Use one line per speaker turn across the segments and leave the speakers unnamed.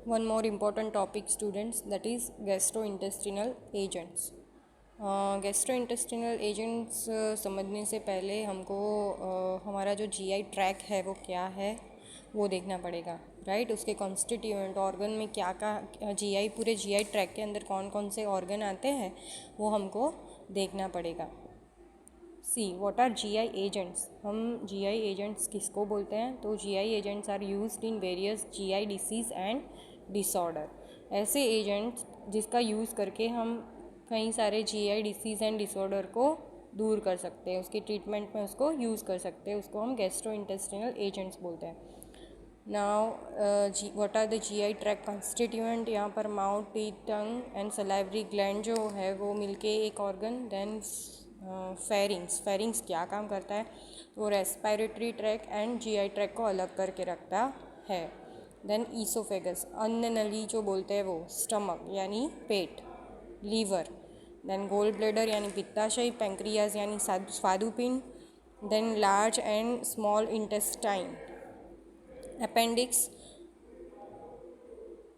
one more important topic students, that is gastrointestinal agents. Gastrointestinal agents समझने से पहले हमको हमारा जो जीआई ट्रैक है वो क्या है वो देखना पड़ेगा, राइट। उसके कॉन्स्टिट्यूएंट ऑर्गन में क्या क्या जीआई, पूरे जीआई ट्रैक के अंदर कौन कौन से ऑर्गन आते हैं वो हमको देखना पड़ेगा। See what are GI agents. हम जीआई एजेंट्स किसको बोलते हैं? तो GI agents are used in various GI disease and disorder. ऐसे एजेंट्स जिसका यूज़ करके हम कई सारे जीआई डिसीज़ एंड डिसऑर्डर को दूर कर सकते हैं, उसकी ट्रीटमेंट में उसको यूज़ कर सकते हैं, उसको हम गैस्ट्रोइंटेस्टिनल एजेंट्स बोलते हैं। Now what are the GI tract constituent. यहाँ पर mouth, teeth, tongue and salivary gland जो है वो मिलके एक ऑर्गन। देन फेरिंग्स क्या काम करता है? वो respiratory tract and GI tract को अलग करके रखता है। देन ईसोफेगस, अन्न नली जो बोलते हैं वो, स्टमक यानी पेट, लीवर, देन गोल ब्लैडर यानी पित्ताशय, पेंक्रियाज यानी स्वादुपिंड, then large and small intestine, appendix,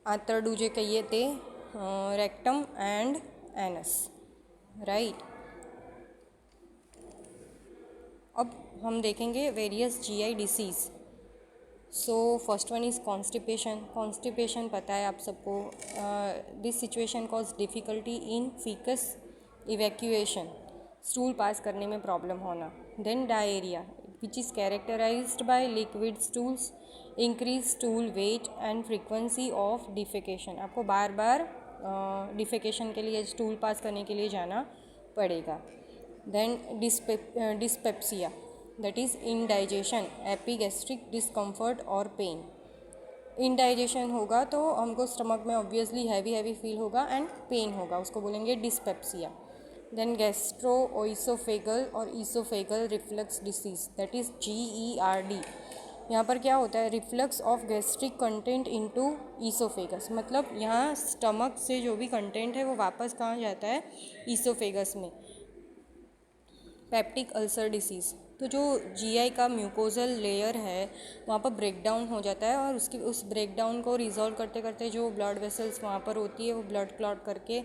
आंतरडू जे कहिए ते, रेक्टम एंड एनस, राइट। अब हम देखेंगे various GI diseases. So first one is constipation. Constipation पता है आप सबको, this situation cause difficulty in faeces evacuation, stool pass करने में प्रॉब्लम होना। Then diarrhoea which is characterised by liquid stools, increase stool weight and frequency of defecation. आपको बार बार defecation के लिए, स्टूल पास करने के लिए जाना पड़ेगा। Then dyspepsia, that is indigestion, epigastric discomfort और पेन। इंडाइजेशन होगा तो हमको स्टमक में ऑब्वियसली हैवी फील होगा एंड पेन होगा, उसको बोलेंगे डिस्पेप्सिया। देन गैस्ट्रो ओइसोफेगल और oesophageal reflux disease, that is GERD। यहाँ पर क्या होता है? Reflux of gastric content into oesophagus, मतलब यहाँ स्टमक से जो भी कंटेंट है वो वापस कहाँ जाता है? ईसोफेगस में। पेप्टिक अल्सर डिसीज़, तो जो जीआई का म्यूकोजल लेयर है वहाँ पर ब्रेकडाउन हो जाता है और उस ब्रेकडाउन को रिजॉल्व करते करते जो ब्लड वेसल्स वहाँ पर होती है वो ब्लड क्लॉट करके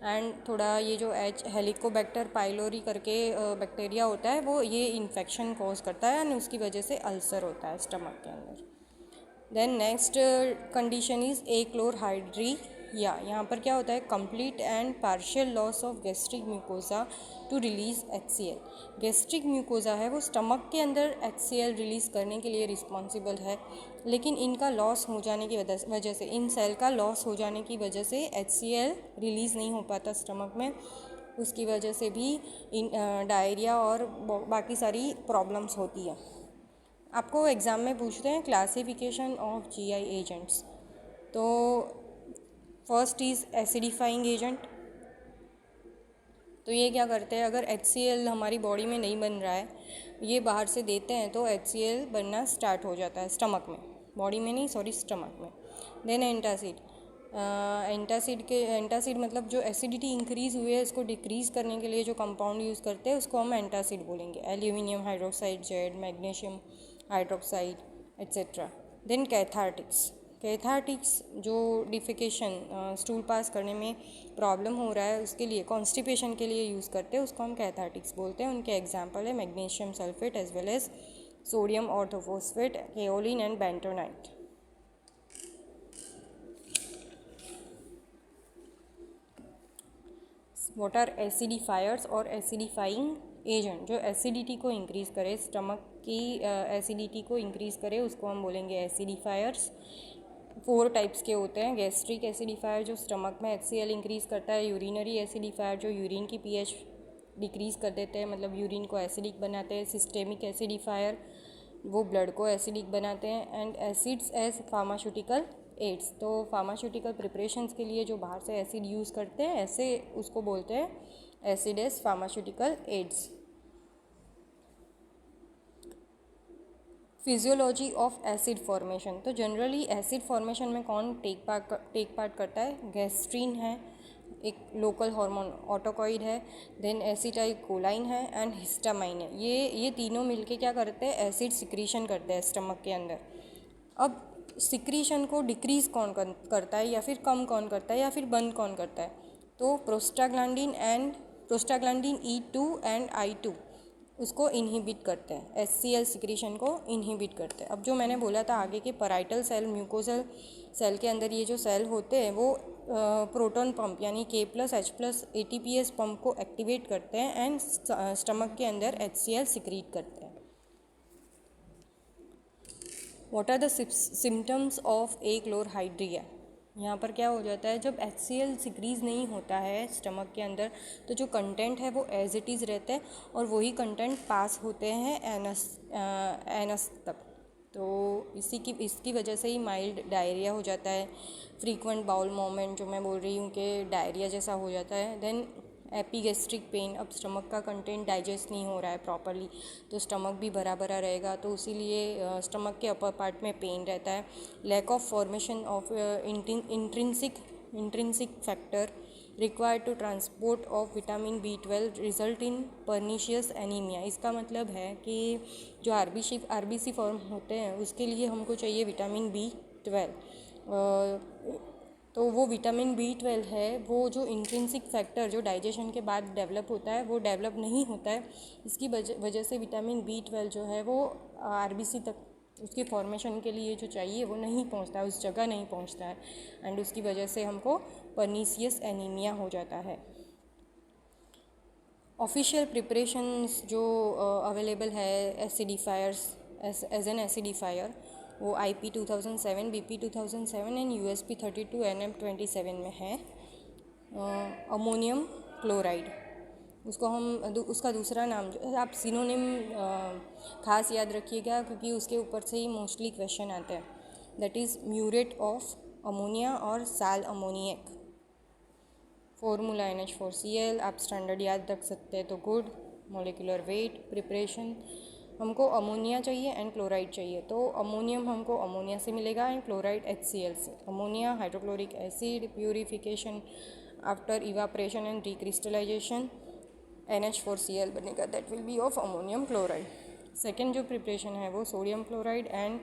एंड थोड़ा ये जो हेलिकोबैक्टर पाइलोरी करके बैक्टीरिया होता है वो ये इन्फेक्शन कॉज करता है एंड उसकी वजह से अल्सर होता है स्टमक के अंदर। Then next condition is achlorhydria, या यहाँ पर क्या होता है? Complete and partial loss of gastric mucosa to release HCl। Gastric mucosa है वो स्टमक के अंदर HCl रिलीज़ करने के लिए रिस्पॉन्सिबल है, लेकिन इनका लॉस हो जाने की वजह से, इन सेल का लॉस हो जाने की वजह से HCl रिलीज़ नहीं हो पाता स्टमक में, उसकी वजह से भी डायरिया और बाकी सारी प्रॉब्लम्स होती है। आपको एग्ज़ाम में पूछते हैं क्लासिफिकेशन ऑफ जीआई एजेंट्स। तो फर्स्ट इज़ एसिडिफाइंग एजेंट। तो ये क्या करते हैं? अगर HCl हमारी बॉडी में नहीं बन रहा है, ये बाहर से देते हैं तो HCl बनना स्टार्ट हो जाता है स्टमक में, बॉडी में नहीं, सॉरी, स्टमक में। देन एंटासिड, एंटासिड मतलब जो एसिडिटी इंक्रीज़ हुई है इसको डिक्रीज़ करने के लिए जो कंपाउंड यूज़ करते हैं उसको हम एंटासिड बोलेंगे। Aluminium hydroxide gel, magnesium hydroxide etcetera. Then cathartics जो डिफिकेशन, स्टूल पास करने में प्रॉब्लम हो रहा है उसके लिए, कॉन्स्टिपेशन के लिए यूज़ करते हैं, उसको हम कैथार्टिक्स बोलते हैं। उनके एग्जांपल है magnesium sulphate as well as sodium orthophosphate, kaolin and bentonite. What are acidifiers और एसिडिफाइंग एजेंट? जो एसिडिटी को इंक्रीज़ करे, स्टमक की एसिडिटी को इंक्रीज़ करे, उसको हम बोलेंगे एसिडिफायर्स। 4 टाइप्स के होते हैं। गैस्ट्रिक एसिडिफायर जो स्टमक में HCl इंक्रीज़ करता है, यूरिनरी एसिडिफायर जो यूरिन की pH डिक्रीज़ कर देते हैं, मतलब यूरिन को एसिडिक बनाते हैं। सिस्टेमिक एसिडिफायर वो ब्लड को एसिडिक बनाते हैं। And acids as pharmaceutical aids, तो फार्मास्यूटिकल प्रिपरेशंस के लिए जो बाहर से एसिड यूज़ करते हैं ऐसे उसको बोलते हैं acid as pharmaceutical aids. Physiology of acid formation, तो जनरली एसिड फॉर्मेशन में कौन टेक पार्ट करता है? गैस्ट्रीन है, एक लोकल हार्मोन ऑटोकॉइड है, देन एसिटाइल कोलाइन है एंड हिस्टामाइन है। ये तीनों मिलके क्या करते हैं? एसिड सिक्रीशन करते हैं स्टमक के अंदर। अब सिक्रीशन को डिक्रीज़ कौन करता है या फिर कम कौन करता है या फिर बंद कौन करता है? तो प्रोस्टाग्लैंडिन E2 एंड I2 उसको इनहिबिट करते हैं, HCl सिक्रीशन को इनहिबिट करते हैं। अब जो मैंने बोला था आगे के पैराइटल सेल, म्यूकोसल सेल के अंदर ये जो सेल होते हैं वो प्रोटॉन पंप यानी K+H+ ATPase पंप को एक्टिवेट करते हैं एंड स्टमक के अंदर HCl सिक्रीट करते हैं। What are the symptoms of achlorhydria? यहाँ पर क्या हो जाता है, जब HCl सिक्रीज नहीं होता है स्टमक के अंदर तो जो कंटेंट है वो एज इट इज़ रहता है और वही कंटेंट पास होते हैं एनस तक। तो इसकी वजह से ही माइल्ड डायरिया हो जाता है, फ्रीक्वेंट बाउल मोमेंट जो मैं बोल रही हूँ कि डायरिया जैसा हो जाता है। देन एपीगैस्ट्रिक पेन, अब स्टमक का कंटेंट डाइजेस्ट नहीं हो रहा है प्रॉपरली तो स्टमक भी भरा भरा रहेगा, तो इसीलिए स्टमक के अपर पार्ट में पेन रहता है। Lack of formation of intrinsic factor required to transport of vitamin B12 result in pernicious anaemia. इसका मतलब है कि जो आरबीसी फॉर्म होते हैं उसके लिए हमको चाहिए विटामिन B12। तो वो विटामिन B12 है, वो जो इंट्रिंसिक फैक्टर जो डाइजेशन के बाद डेवलप होता है वो डेवलप नहीं होता है। इसकी वजह से विटामिन B12 जो है वो आरबीसी तक उसके फॉर्मेशन के लिए जो चाहिए वो नहीं पहुंचता है, उस जगह नहीं पहुंचता है एंड उसकी वजह से हमको पर्नीशियस एनीमिया हो जाता है। ऑफिशियल प्रिपरेशंस जो अवेलेबल है एसिडिफायर्स एज एन एसिडिफायर वो IP 2007, BP 2007 and USP 32 NM 27 में है। अमोनियम क्लोराइड उसको हम उसका दूसरा नाम आप सिनोनिम खास याद रखिएगा क्योंकि उसके ऊपर से ही मोस्टली क्वेश्चन आते हैं। That is muriate of ammonia और साल अमोनियक। फॉर्मूला NH4Cl आप स्टैंडर्ड याद रख सकते हैं तो गुड। मोलिकुलर वेट, प्रिपरेशन, हमको अमोनिया चाहिए एंड क्लोराइड चाहिए, तो अमोनियम हमको अमोनिया से मिलेगा एंड क्लोराइड HCl से। Ammonia hydrochloric acid, purification after evaporation and decrystallisation NH4Cl बनेगा, that will be of ammonium chloride. Second जो प्रिपरेशन है वो sodium chloride and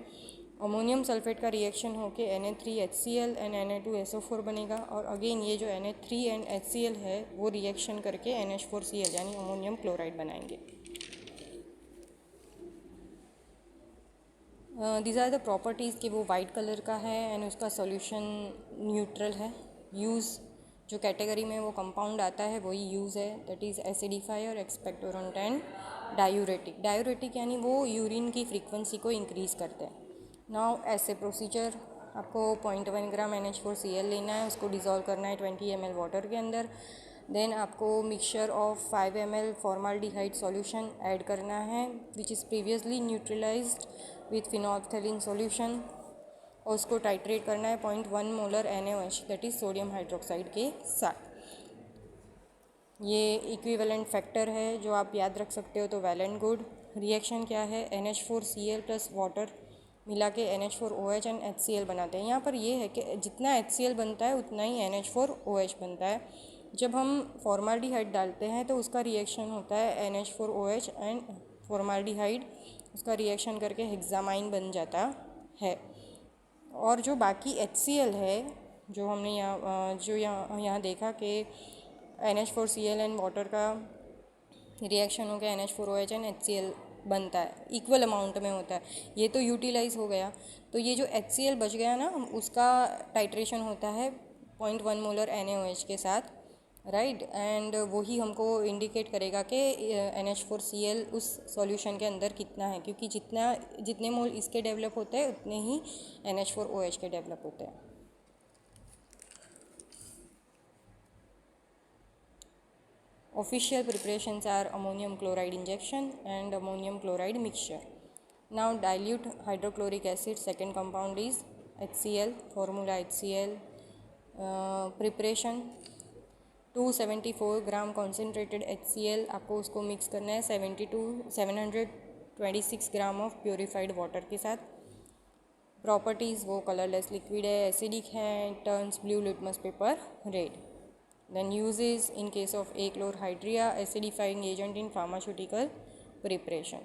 ammonium sulphate का रिएक्शन होके Na3HCl एंड Na2SO4 बनेगा और अगेन ये जो Na3 एंड HCl है वो रिएक्शन करके NH4Cl यानी अमोनियम क्लोराइड बनाएंगे। दीज आर द प्रॉपर्टीज़ कि वो वाइट कलर का है एंड उसका सॉल्यूशन न्यूट्रल है। यूज़ जो कैटेगरी में वो कंपाउंड आता है वही यूज़ है, that is acidifier, expectorant and diuretic. Diuretic यानी वो यूरिन की फ्रीक्वेंसी को इंक्रीज़ करते हैं। नाउ ऐसे प्रोसीजर, आपको 0.1 ग्राम NH4Cl लेना है, उसको डिज़ोल्व करना है 20 ml वाटर के अंदर। देन आपको mixture of 5 ml formaldehyde solution add करना है which is previously neutralised with phenolphthalein solution और उसको टाइट्रेट करना है 0.1 molar NaOH that is sodium hydroxide के साथ। ये इक्विवेलेंट फैक्टर है जो आप याद रख सकते हो तो वेल एंड गुड। रिएक्शन क्या है, NH4Cl प्लस वाटर मिला के NH4OH एंड HCl बनाते हैं। यहाँ पर ये है कि जितना HCl बनता है उतना ही NH4OH बनता है। जब हम फॉर्माल्डिहाइड डालते हैं तो उसका रिएक्शन होता है NH4OH एंड फॉर्माल्डिहाइड उसका रिएक्शन करके हेक्सामाइन बन जाता है। और जो बाकी HCl है जो हमने यहाँ देखा कि NH4Cl एंड वाटर का रिएक्शन हो गया NH4OH एंड HCl बनता है, इक्वल अमाउंट में होता है, ये तो यूटिलाइज हो गया। तो ये जो HCl बच गया ना उसका टाइट्रेशन होता है 0.1 मोलर NaOH के साथ, राइट। एंड वही हमको इंडिकेट करेगा कि NH4Cl उस सॉल्यूशन के अंदर कितना है, क्योंकि जितने मोल इसके डेवलप होते हैं उतने ही NH4OH के डेवलप होते हैं। Official preparations are ammonium chloride injection and ammonium chloride mixture. Now dilute hydrochloric acid, second compound is HCl, formula HCl. Preparation 274 gram concentrated HCl आपको उसको मिक्स करना है 726 ग्राम ऑफ प्योरीफाइड वाटर के साथ। Properties वो colourless liquid है, acidic है, turns blue litmus paper red. Then uses in case of achlorhydria, acidifying agent in pharmaceutical preparation.